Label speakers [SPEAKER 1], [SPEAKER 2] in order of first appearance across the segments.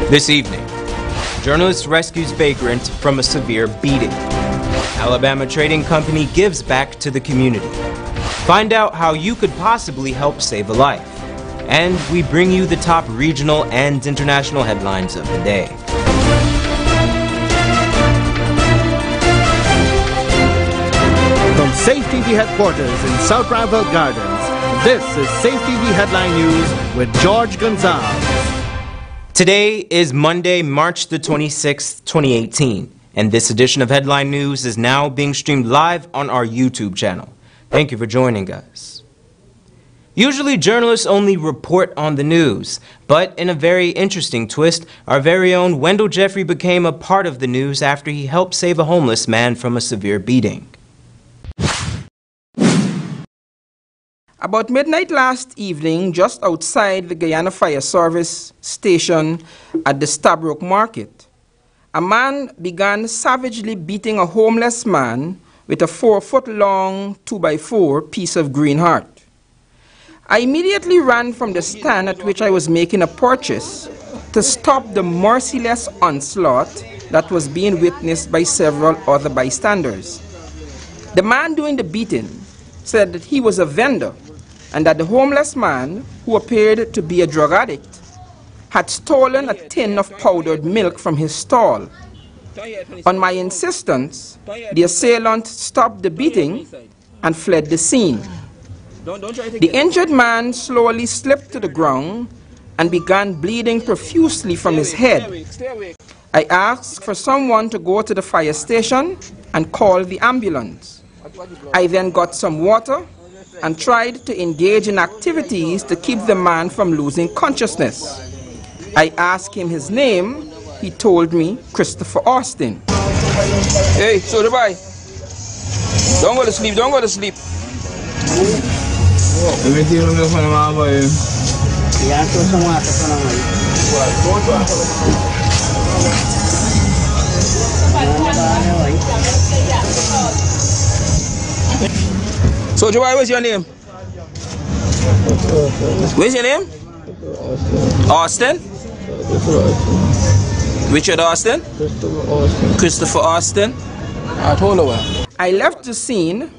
[SPEAKER 1] This evening, journalist rescues vagrant from a severe beating. Alabama Trading Company gives back to the community. Find out how you could possibly help save a life. And we bring you the top regional and international headlines of the day.
[SPEAKER 2] From Safe TV headquarters in South Rival Gardens, this is Safe TV Headline News with George Gonzalez.
[SPEAKER 1] Today is Monday, March the 26th, 2018, and this edition of Headline News is now being streamed live on our YouTube channel. Thank you for joining us. Usually journalists only report on the news, but in a very interesting twist, our very own Wendell Jeffrey became a part of the news after he helped save a homeless man from a severe beating.
[SPEAKER 3] About midnight last evening, just outside the Guyana Fire Service station at the Stabroek Market, a man began savagely beating a homeless man with a 4-foot-long 2x4 piece of green heart. I immediately ran from the stand at which I was making a purchase to stop the merciless onslaught that was being witnessed by several other bystanders. The man doing the beating said that he was a vendor and that the homeless man, who appeared to be a drug addict, had stolen a tin of powdered milk from his stall. On my insistence, the assailant stopped the beating and fled the scene. The injured man slowly slipped to the ground and began bleeding profusely from his head. I asked for someone to go to the fire station and call the ambulance. I then got some water and tried to engage in activities to keep the man from losing consciousness. I asked him his name. He told me Christopher Austin.
[SPEAKER 4] Hey, so goodbye. Don't go to sleep, don't go to sleep. So Joy, what's your name? What's your name? Austin? Richard Austin? Christopher Austin?
[SPEAKER 3] I left the scene,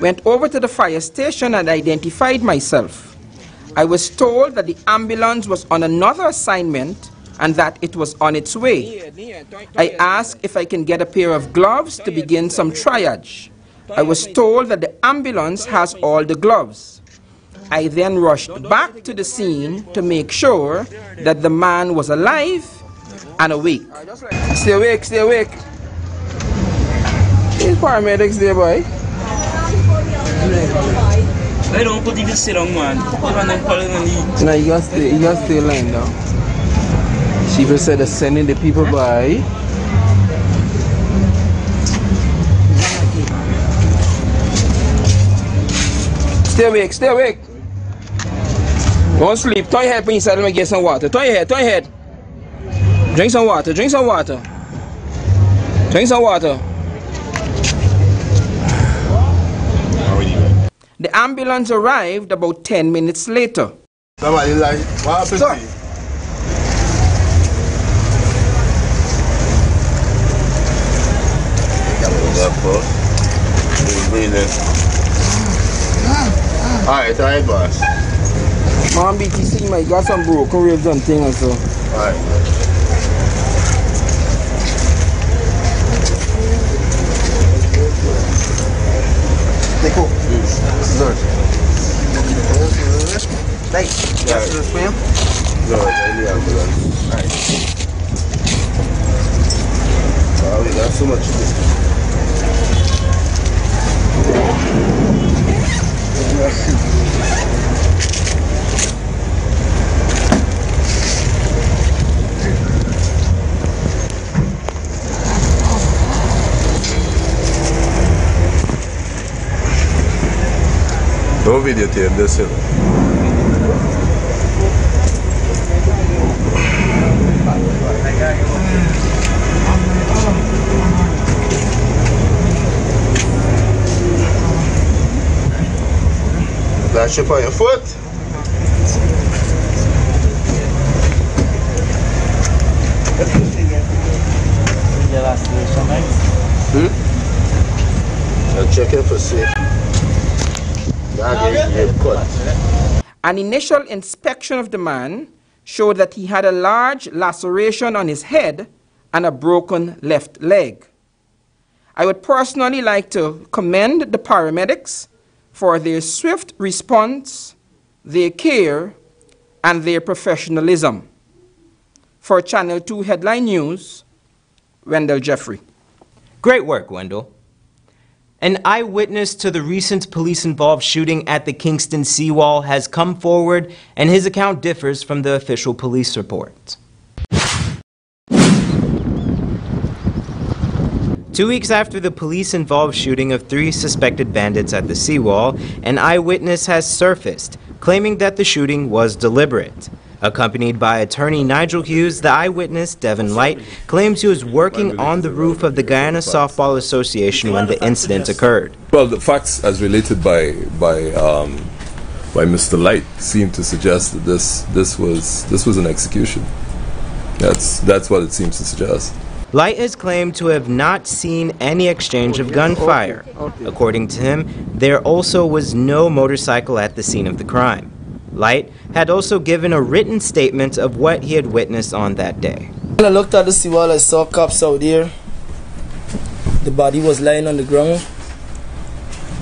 [SPEAKER 3] went over to the fire station and identified myself. I was told that the ambulance was on another assignment and that it was on its way. I asked if I can get a pair of gloves to begin some triage. I was told that the ambulance has all the gloves. I then rushed back to the scene to make sure that the man was alive and awake.
[SPEAKER 4] Stay awake, stay awake. These paramedics there, boy. They don't put you to sit on, man.
[SPEAKER 3] No, you gotta stay lying down. She said they're sending the people by.
[SPEAKER 4] Stay awake, stay awake. Don't sleep. Turn your head inside and get some water. Turn your head, turn your head. Drink some water, drink some water. Drink some water.
[SPEAKER 3] The ambulance arrived about 10 minutes later.
[SPEAKER 5] Somebody like, what happened to you? Alright, boss.
[SPEAKER 3] Mom, BTC, my got some broken ribs and things so.
[SPEAKER 5] Alright.
[SPEAKER 6] Take off. This is ours. Hey, that's the spam?
[SPEAKER 5] No, it's in the ambulance.
[SPEAKER 6] Alright.
[SPEAKER 5] Oh, we got so much of this. Don't videotape this, you know. Flash up on your foot.
[SPEAKER 3] An initial inspection of the man showed that he had a large laceration on his head and a broken left leg. I would personally like to commend the paramedics for their swift response, their care, and their professionalism. For Channel 2 Headline News, Wendell Jeffrey.
[SPEAKER 1] Great work, Wendell. An eyewitness to the recent police-involved shooting at the Kingston seawall has come forward, and his account differs from the official police report. 2 weeks after the police-involved shooting of 3 suspected bandits at the seawall, an eyewitness has surfaced, claiming that the shooting was deliberate. Accompanied by attorney Nigel Hughes, the eyewitness, Devin Light, claims he was working on the roof of the Guyana Softball Association when the incident occurred.
[SPEAKER 7] Well, the facts as related by Mr. Light seem to suggest that this was an execution. That's what it seems to suggest.
[SPEAKER 1] Light has claimed to have not seen any exchange of gunfire. According to him, there also was no motorcycle at the scene of the crime. Light had also given a written statement of what he had witnessed on that day.
[SPEAKER 8] When I looked at the seawall, I saw cops out there. The body was lying on the ground.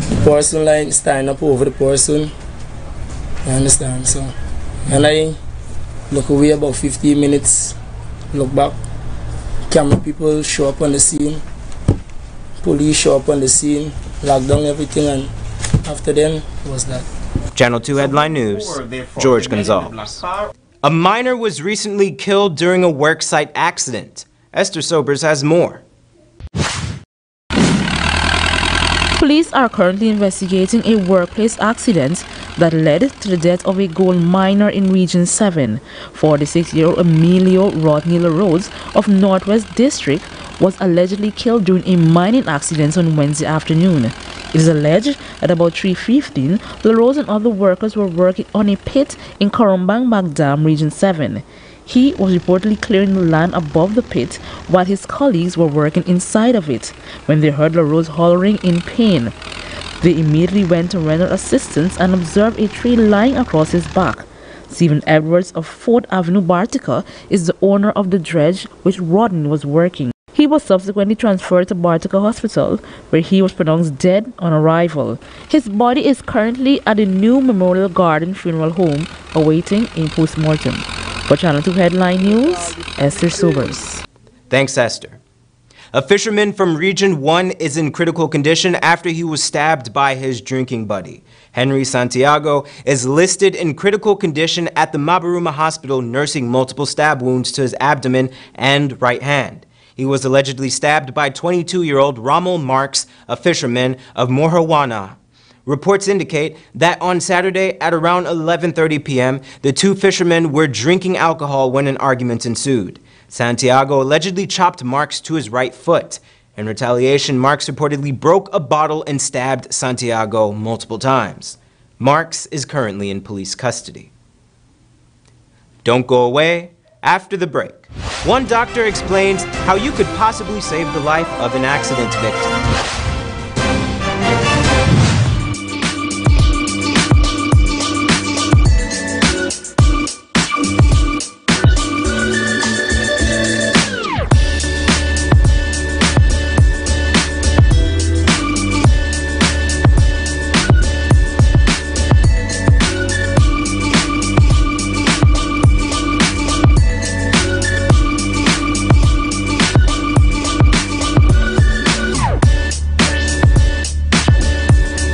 [SPEAKER 8] The person lying, standing up over the person. I understand, so. And I look away about 15 minutes, look back. Camera people show up on the scene. Police show up on the scene, lock down everything, and after then was that.
[SPEAKER 1] Channel 2 Headline News, George Gonzalez. A minor was recently killed during a worksite accident. Esther Sobers has more.
[SPEAKER 9] Police are currently investigating a workplace accident that led to the death of a gold miner in Region 7. 46-year-old Emilio Rodney LaRose of Northwest District was allegedly killed during a mining accident on Wednesday afternoon. It is alleged at about 3:15, LaRose and other workers were working on a pit in Corumbang Dam, Region 7. He was reportedly clearing the land above the pit while his colleagues were working inside of it when they heard LaRose hollering in pain. They immediately went to render assistance and observed a tree lying across his back. Stephen Edwards of 4th Avenue, Bartica, is the owner of the dredge which Rodney was working. He was subsequently transferred to Bartica Hospital, where he was pronounced dead on arrival. His body is currently at the New Memorial Garden Funeral Home, awaiting a post-mortem. For Channel 2 Headline News, Esther Sobers.
[SPEAKER 1] Thanks, Esther. A fisherman from Region 1 is in critical condition after he was stabbed by his drinking buddy. Henry Santiago is listed in critical condition at the Mabaruma Hospital, nursing multiple stab wounds to his abdomen and right hand. He was allegedly stabbed by 22-year-old Rommel Marks, a fisherman of Mohawana. Reports indicate that on Saturday at around 11:30 p.m., the two fishermen were drinking alcohol when an argument ensued. Santiago allegedly chopped Marks to his right foot. In retaliation, Marks reportedly broke a bottle and stabbed Santiago multiple times. Marks is currently in police custody. Don't go away. After the break, one doctor explains how you could possibly save the life of an accident victim.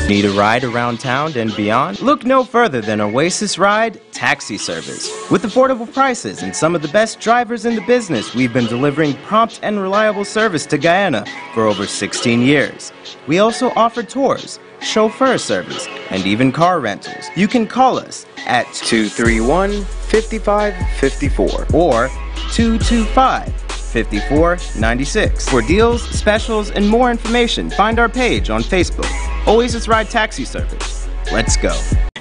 [SPEAKER 1] Need a ride around town and beyond? Look no further than Oasis Ride Taxi Service. With affordable prices and some of the best drivers in the business, we've been delivering prompt and reliable service to Guyana for over 16 years. We also offer tours, chauffeur service, and even car rentals. You can call us at 231-5554 or 225-5496. For deals, specials, and more information, find our page on Facebook. Oasis Ride Taxi Service. Let's go.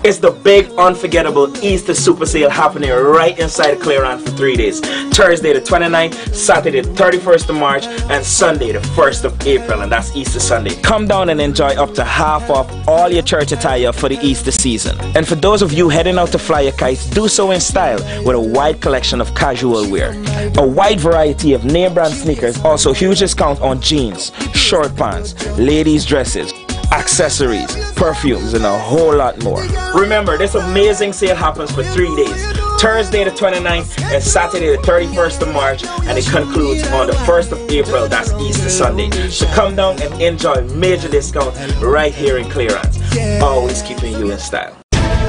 [SPEAKER 10] It's the big, unforgettable Easter Super Sale happening right inside Clearance for 3 days. Thursday the 29th, Saturday the 31st of March, and Sunday the 1st of April, and that's Easter Sunday. Come down and enjoy up to half off all your church attire for the Easter season. And for those of you heading out to fly your kites, do so in style with a wide collection of casual wear. A wide variety of name brand sneakers, also huge discount on jeans, short pants, ladies' dresses, accessories, perfumes, and a whole lot more. Remember, this amazing sale happens for 3 days. Thursday the 29th and Saturday the 31st of March, and it concludes on the 1st of April, that's Easter Sunday. So come down and enjoy major discount right here in Clearance. Always keeping you in style.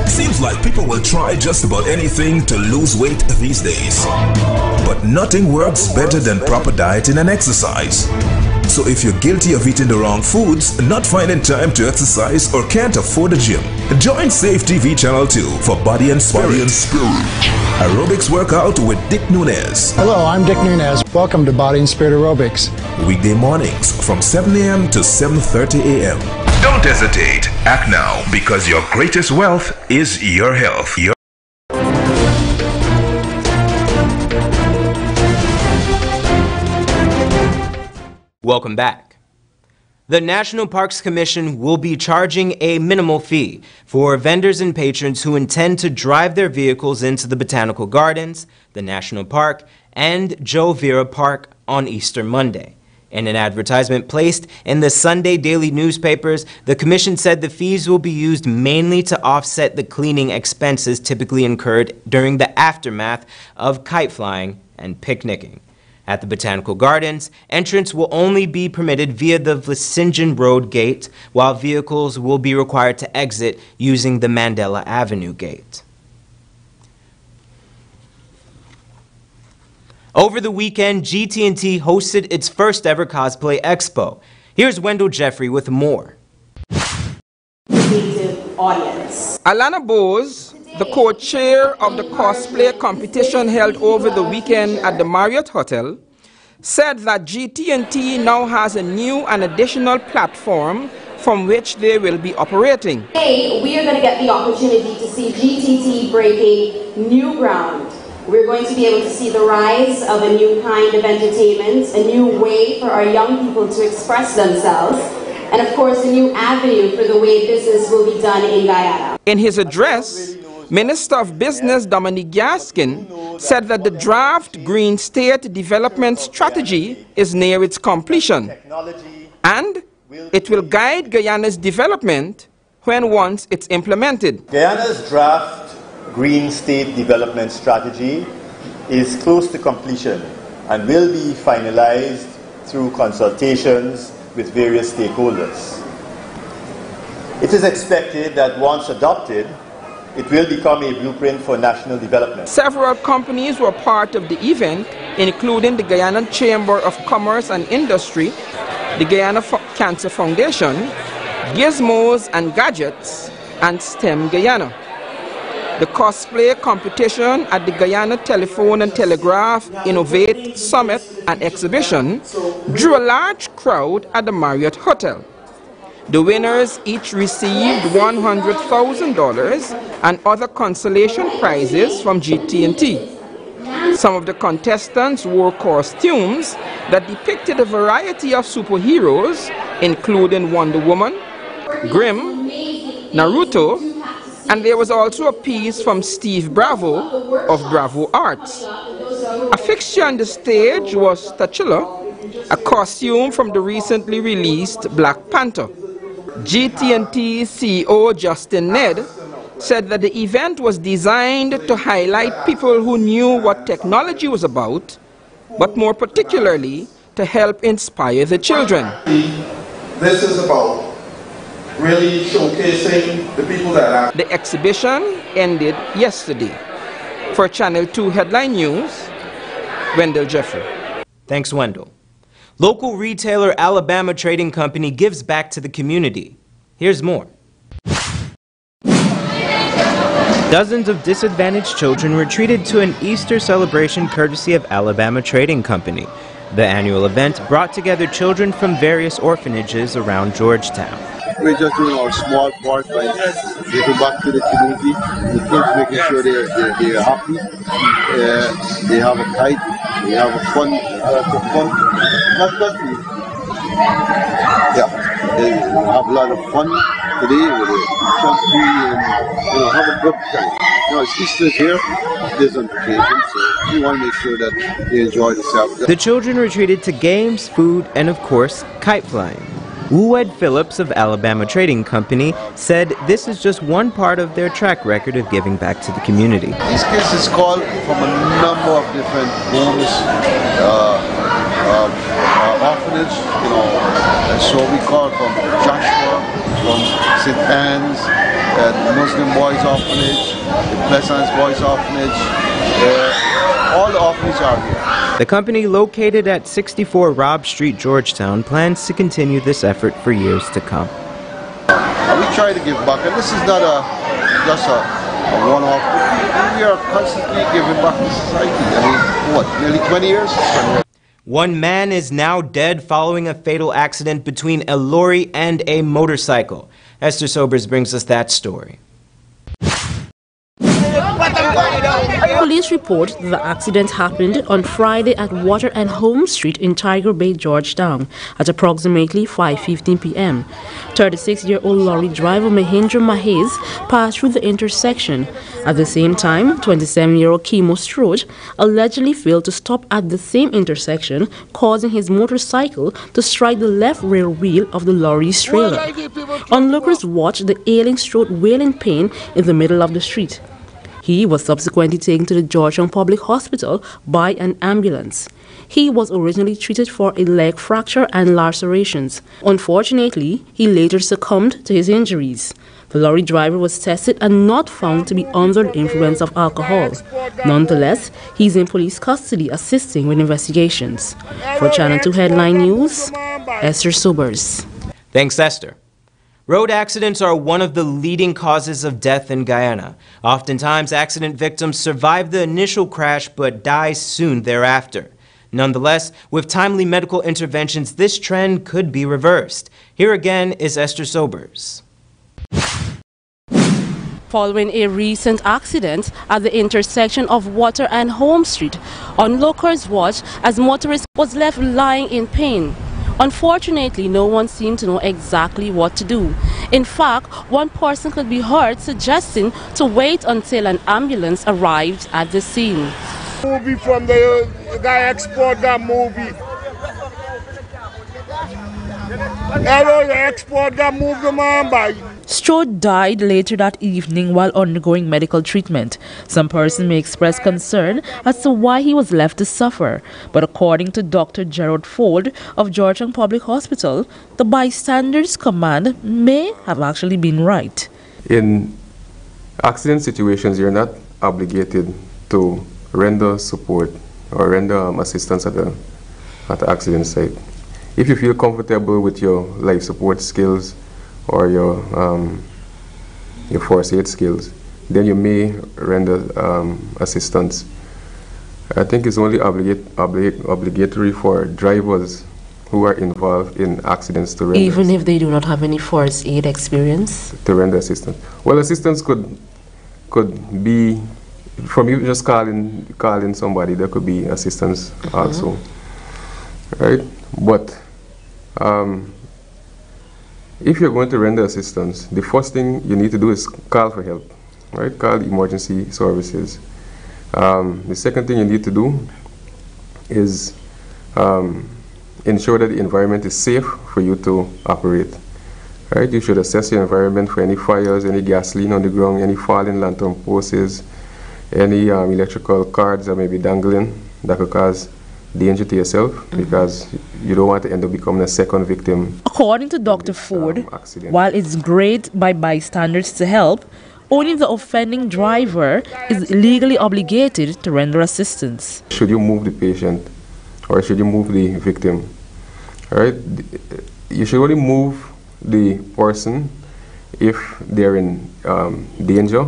[SPEAKER 11] Seems like people will try just about anything to lose weight these days. But nothing works better than proper dieting and exercise. So if you're guilty of eating the wrong foods, not finding time to exercise, or can't afford a gym, join Safe TV Channel 2 for Body and Spirit. Aerobics workout with Dick Nunez.
[SPEAKER 12] Hello, I'm Dick Nunez. Welcome to Body and Spirit Aerobics.
[SPEAKER 11] Weekday mornings from 7 a.m. to 7:30 a.m. Don't hesitate. Act now, because your greatest wealth is your health.
[SPEAKER 1] Welcome back. The National Parks Commission will be charging a minimal fee for vendors and patrons who intend to drive their vehicles into the Botanical Gardens, the National Park, and Joe Vera Park on Easter Monday. In an advertisement placed in the Sunday daily newspapers, the Commission said the fees will be used mainly to offset the cleaning expenses typically incurred during the aftermath of kite flying and picnicking. At the Botanical Gardens, entrance will only be permitted via the Vlissingen Road gate, while vehicles will be required to exit using the Mandela Avenue gate. Over the weekend, GT&T hosted its first ever cosplay expo. Here's Wendell Jeffrey with more.
[SPEAKER 3] Audience. Alana Bose, the co-chair of the cosplay competition held over the weekend at the Marriott Hotel, said that GT&T now has a new and additional platform from which they will be operating.
[SPEAKER 13] Today, we are going to get the opportunity to see GT&T breaking new ground. We're going to be able to see the rise of a new kind of entertainment, a new way for our young people to express themselves, and of course a new avenue for the way business will be done in Guyana.
[SPEAKER 3] In his address, Minister of Business Dominique Gaskin said that the draft Green State Development Strategy is near its completion, and it will guide Guyana's development once it's implemented.
[SPEAKER 14] Guyana's draft Green State Development Strategy is close to completion and will be finalized through consultations with various stakeholders. It is expected that once adopted, it will become a blueprint for national development.
[SPEAKER 3] Several companies were part of the event, including the Guyana Chamber of Commerce and Industry, the Guyana Cancer Foundation, Gizmos and Gadgets, and STEM Guyana. The cosplay competition at the Guyana Telephone and Telegraph Innovate Summit and Exhibition drew a large crowd at the Marriott Hotel. The winners each received $100,000 and other consolation prizes from GT&T. Some of the contestants wore costumes that depicted a variety of superheroes, including Wonder Woman, Grimm, Naruto, and there was also a piece from Steve Bravo of Bravo Arts. A fixture on the stage was T'Challa, a costume from the recently released Black Panther. GT&T CEO Justin Ned said that the event was designed to highlight people who knew what technology was about, but more particularly to help inspire the children.
[SPEAKER 15] This is about really showcasing the people that are...
[SPEAKER 3] The exhibition ended yesterday. For Channel 2 Headline News, Wendell Jeffrey.
[SPEAKER 1] Thanks, Wendell. Local retailer Alabama Trading Company gives back to the community. Here's more. Dozens of disadvantaged children were treated to an Easter celebration courtesy of Alabama Trading Company. The annual event brought together children from various orphanages around Georgetown.
[SPEAKER 5] we're just doing our small part by giving back to the community. The kids, making sure they're happy. They have a kite. They have a fun. Not me. Yeah, they have a lot of fun today with the country and have a good time. It's Easter here, there's on vacation, so we want to make sure that they enjoy themselves.
[SPEAKER 1] The children were treated to games, food, and of course, kite flying. Wooed Phillips of Alabama Trading Company said this is just one part of their track record of giving back to the community.
[SPEAKER 5] These kids is called from a number of different homes, orphanage, and so we call from Joshua, from St. Anne's, the Muslim Boys Orphanage, the Pleasance Boys Orphanage, all the orphanages are here.
[SPEAKER 1] The company, located at 64 Robb Street, Georgetown, plans to continue this effort for years to come.
[SPEAKER 5] We try to give back, and this is not just a one-off. We are constantly giving back to society. I mean, what, nearly 20 years?
[SPEAKER 1] One man is now dead following a fatal accident between a lorry and a motorcycle. Esther Sobers brings us that story.
[SPEAKER 9] Police report the accident happened on Friday at Water and Home Street in Tiger Bay, Georgetown, at approximately 5:15 p.m. 36-year-old lorry driver Mahindra Mahez passed through the intersection. At the same time, 27-year-old Kimo Strode allegedly failed to stop at the same intersection, causing his motorcycle to strike the left rear wheel of the lorry's trailer. Onlookers watched the ailing Strode wail in pain in the middle of the street. He was subsequently taken to the Georgetown Public Hospital by an ambulance. He was originally treated for a leg fracture and lacerations. Unfortunately, he later succumbed to his injuries. The lorry driver was tested and not found to be under the influence of alcohol. Nonetheless, he's in police custody assisting with investigations. For Channel 2 Headline News, Esther Sobers.
[SPEAKER 1] Thanks, Esther. Road accidents are one of the leading causes of death in Guyana. Oftentimes, accident victims survive the initial crash but die soon thereafter. Nonetheless, with timely medical interventions, this trend could be reversed. Here again is Esther Sobers.
[SPEAKER 9] Following a recent accident at the intersection of Water and Home Street, onlookers watched as motorist was left lying in pain. Unfortunately, no one seemed to know exactly what to do. In fact, one person could be heard suggesting to wait until an ambulance arrived at the scene.
[SPEAKER 16] Movie from the guy export that movie. Export that movie, the man by.
[SPEAKER 9] Strode died later that evening while undergoing medical treatment. Some person may express concern as to why he was left to suffer, but according to Dr. Gerald Ford of Georgetown Public Hospital, the bystanders' command may have actually been right.
[SPEAKER 17] In accident situations, you're not obligated to render support or render assistance at the accident site. If you feel comfortable with your life support skills or your first aid skills, then you may render assistance. I think it's only obligatory for drivers who are involved in accidents to render.
[SPEAKER 9] Even if they do not have any first aid experience?
[SPEAKER 17] To render assistance. Well, assistance could be from you just calling somebody. There could be assistance also, right? But if you're going to render assistance, the first thing you need to do is call for help, right? Call emergency services. The second thing you need to do is ensure that the environment is safe for you to operate, right? You should assess your environment for any fires, any gasoline on the ground, any falling lantern posts, any electrical cords that may be dangling that could cause danger to yourself, because you don't want to end up becoming a second victim.
[SPEAKER 9] According to Dr. Ford, while it's great by bystanders to help, only the offending driver is legally obligated to render assistance.
[SPEAKER 17] Should you move the patient or should you move the victim? All right? You should only move the person if they're in danger,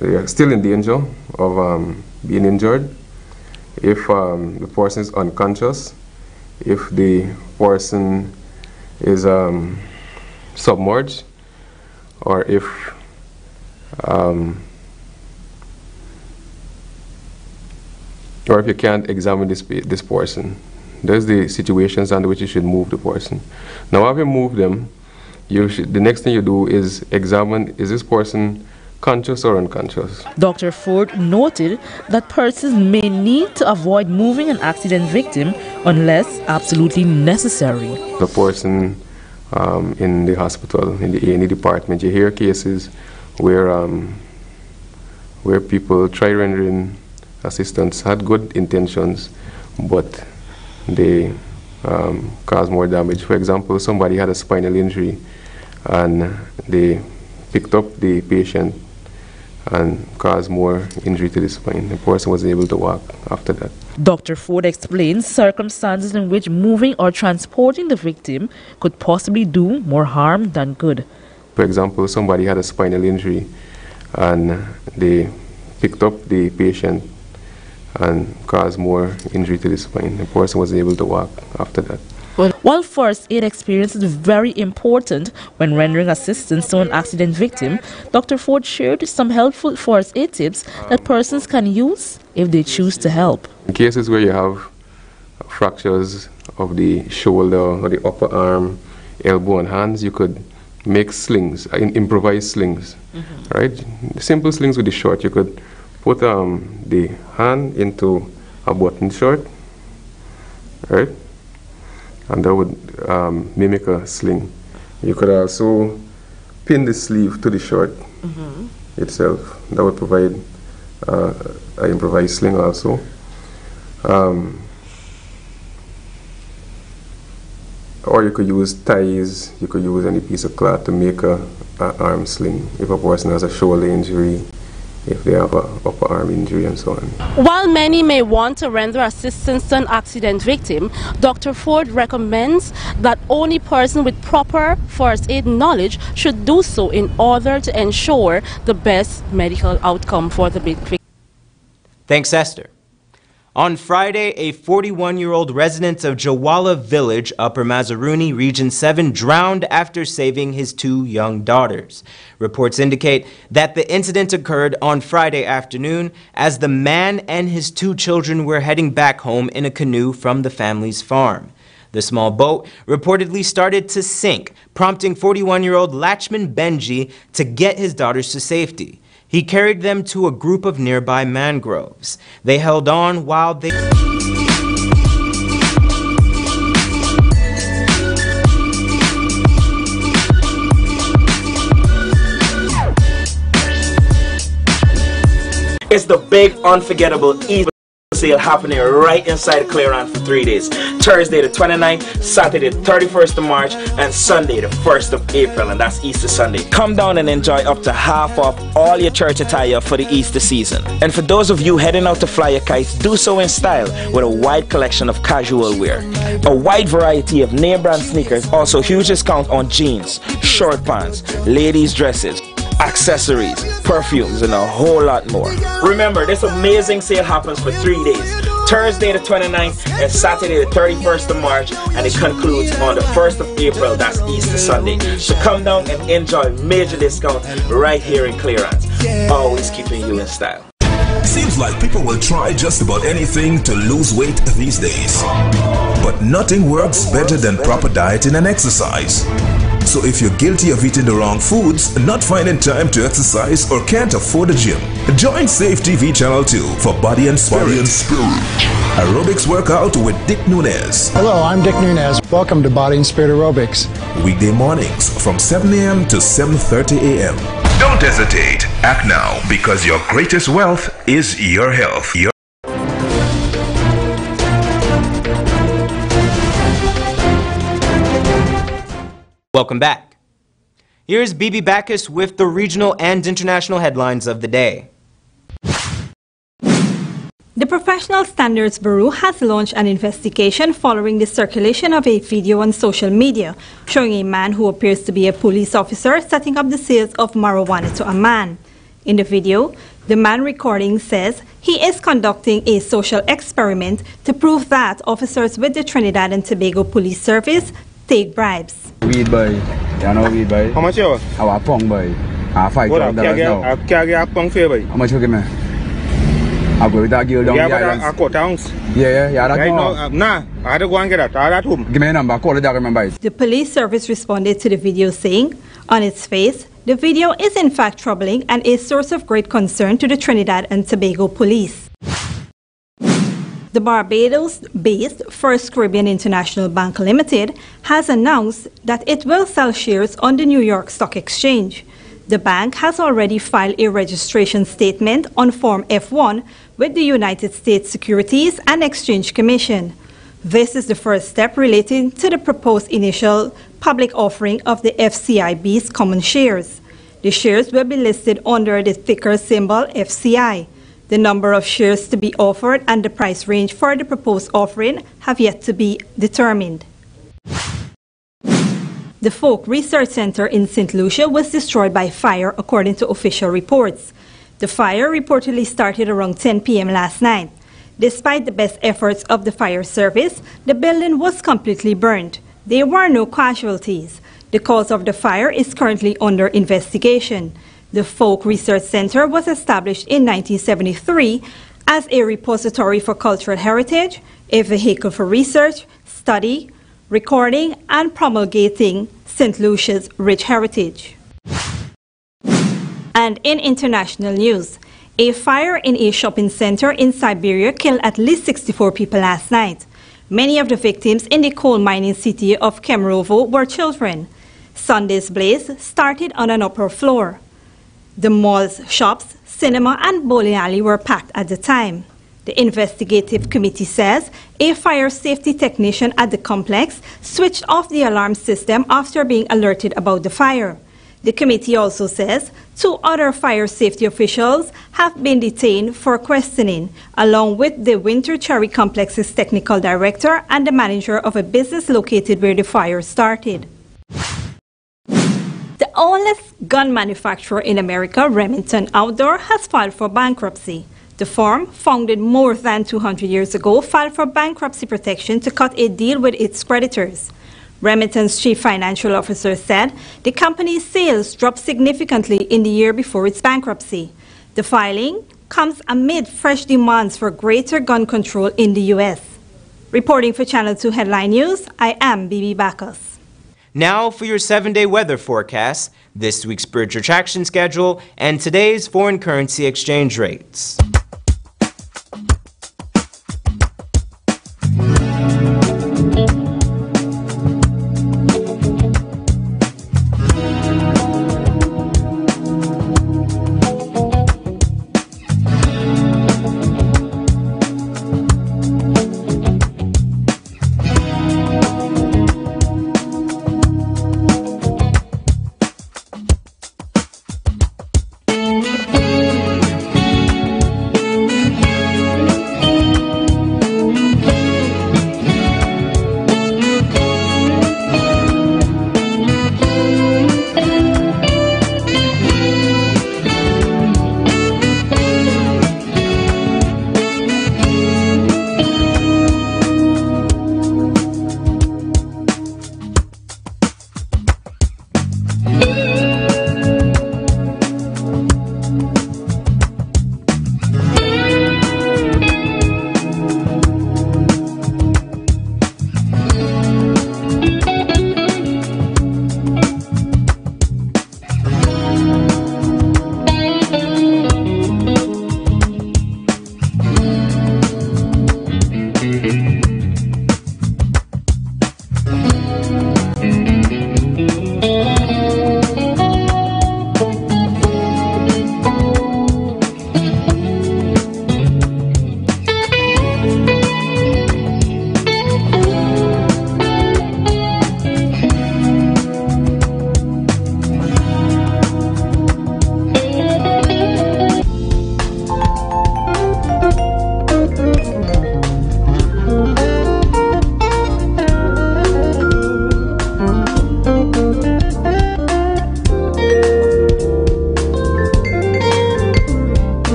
[SPEAKER 17] they are still in danger of being injured. If the person is unconscious, if the person is submerged, or if you can't examine this person. There's the situations under which you should move the person. Now, having moved them, the next thing you do is examine, is this person conscious or unconscious?
[SPEAKER 9] Dr. Ford noted that persons may need to avoid moving an accident victim unless absolutely necessary.
[SPEAKER 17] The person in the hospital, in the A&E department, you hear cases where people try rendering assistance, had good intentions, but they cause more damage. For example, somebody had a spinal injury and they picked up the patient and caused more injury to the spine. The person wasn't able to walk after that.
[SPEAKER 9] Dr. Ford explains circumstances in which moving or transporting the victim could possibly do more harm than good.
[SPEAKER 17] For example, somebody had a spinal injury and they picked up the patient and caused more injury to the spine. The person wasn't able to walk after that.
[SPEAKER 9] While first aid experience is very important when rendering assistance to an accident victim, Dr. Ford shared some helpful first aid tips that persons can use if they choose to help.
[SPEAKER 17] In cases where you have fractures of the shoulder or the upper arm, elbow and hands, you could make slings, improvise slings, right? Simple slings with the short. You could put the hand into a button short, right? And that would mimic a sling. You could also pin the sleeve to the short itself. That would provide an improvised sling also. Or you could use ties, you could use any piece of cloth to make an arm sling if a person has a shoulder injury, if they have an upper arm injury and so on.
[SPEAKER 18] While many may want to render assistance to an accident victim, Dr. Ford recommends that only person with proper first aid knowledge should do so in order to ensure the best medical outcome for the victim.
[SPEAKER 1] Thanks, Esther. On Friday, a 41-year-old resident of Jawala Village, Upper Mazaruni, Region 7, drowned after saving his 2 young daughters. Reports indicate that the incident occurred on Friday afternoon as the man and his 2 children were heading back home in a canoe from the family's farm. The small boat reportedly started to sink, prompting 41-year-old Lachman Benji to get his daughters to safety. He carried them to a group of nearby mangroves. They held on while they...
[SPEAKER 10] It's the big unforgettable Easter sale happening right inside Clearance for 3 days. Thursday the 29th, Saturday the 31st of March, and Sunday the 1st of April, and that's Easter Sunday. Come down and enjoy up to half off all your church attire for the Easter season. And for those of you heading out to fly your kites, do so in style with a wide collection of casual wear. A wide variety of name brand sneakers, also huge discount on jeans, short pants, ladies dresses, accessories, perfumes, and a whole lot more. Remember, this amazing sale happens for 3 days. Thursday the 29th and Saturday the 31st of March, and it concludes on the 1st of April, that's Easter Sunday. So come down and enjoy major discounts right here in Clearance. Always keeping you in style.
[SPEAKER 11] Seems like people will try just about anything to lose weight these days. But nothing works better than proper dieting and exercise. So if you're guilty of eating the wrong foods, not finding time to exercise, or can't afford a gym, join Safe TV Channel 2 for Body and Spirit. Aerobics workout with Dick Nunez.
[SPEAKER 12] Hello, I'm Dick Nunez. Welcome to Body and Spirit Aerobics.
[SPEAKER 11] Weekday mornings from 7 a.m. to 7:30 a.m. Don't hesitate. Act now, because your greatest wealth is your health.
[SPEAKER 1] Welcome back. Here's Bibi Bacchus with the regional and international headlines of the day.
[SPEAKER 19] The Professional Standards Bureau has launched an investigation following the circulation of a video on social media showing a man who appears to be a police officer setting up the sales of marijuana to a man. In the video, the man recording says he is conducting a social experiment to prove that officers with the Trinidad and Tobago Police Service take bribes.
[SPEAKER 20] Weed boy, you know weed boy.
[SPEAKER 16] How much you?
[SPEAKER 20] Our pong boy. $5,000 now.
[SPEAKER 16] I can't get a pong for you, boy.
[SPEAKER 20] How much you give me? I go with that girl down the islands.
[SPEAKER 16] A quarter ounce.
[SPEAKER 20] Yeah, that
[SPEAKER 16] right now, nah, I had to go and get that. I had at home.
[SPEAKER 20] Give me a number, call the dog, remember it.
[SPEAKER 19] The police service responded to the video saying, on its face, the video is in fact troubling and a source of great concern to the Trinidad and Tobago police. The Barbados-based First Caribbean International Bank Limited has announced that it will sell shares on the New York Stock Exchange. The bank has already filed a registration statement on Form F1 with the United States Securities and Exchange Commission. This is the first step relating to the proposed initial public offering of the FCIB's common shares. The shares will be listed under the ticker symbol FCI. The number of shares to be offered and the price range for the proposed offering have yet to be determined. The Folk Research Center in St. Lucia was destroyed by fire, according to official reports. The fire reportedly started around 10 p.m. last night. Despite the best efforts of the fire service, the building was completely burned. There were no casualties. The cause of the fire is currently under investigation. The Folk Research Center was established in 1973 as a repository for cultural heritage, a vehicle for research, study, recording, and promulgating St. Lucia's rich heritage. And in international news, a fire in a shopping center in Siberia killed at least 64 people last night. Many of the victims in the coal mining city of Kemerovo were children. Sunday's blaze started on an upper floor. The mall's shops, cinema, and bowling alley were packed at the time. The investigative committee says a fire safety technician at the complex switched off the alarm system after being alerted about the fire. The committee also says 2 other fire safety officials have been detained for questioning, along with the Winter Cherry Complex's technical director and the manager of a business located where the fire started. The oldest gun manufacturer in America, Remington Outdoor, has filed for bankruptcy. The firm, founded more than 200 years ago, filed for bankruptcy protection to cut a deal with its creditors. Remington's chief financial officer said the company's sales dropped significantly in the year before its bankruptcy. The filing comes amid fresh demands for greater gun control in the U.S. Reporting for Channel 2 Headline News, I am Bibi Bacchus.
[SPEAKER 1] Now for your 7-day weather forecast, this week's spiritual traction schedule, and today's foreign currency exchange rates.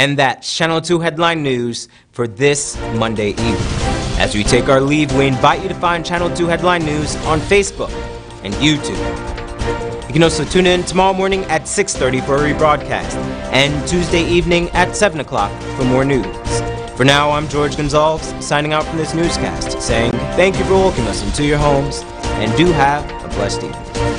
[SPEAKER 1] And that's Channel 2 Headline News for this Monday evening. As we take our leave, we invite you to find Channel 2 Headline News on Facebook and YouTube. You can also tune in tomorrow morning at 6:30 for a rebroadcast, and Tuesday evening at 7 o'clock for more news. For now, I'm George Gonzalez, signing out from this newscast, saying thank you for welcoming us into your homes, and do have a blessed evening.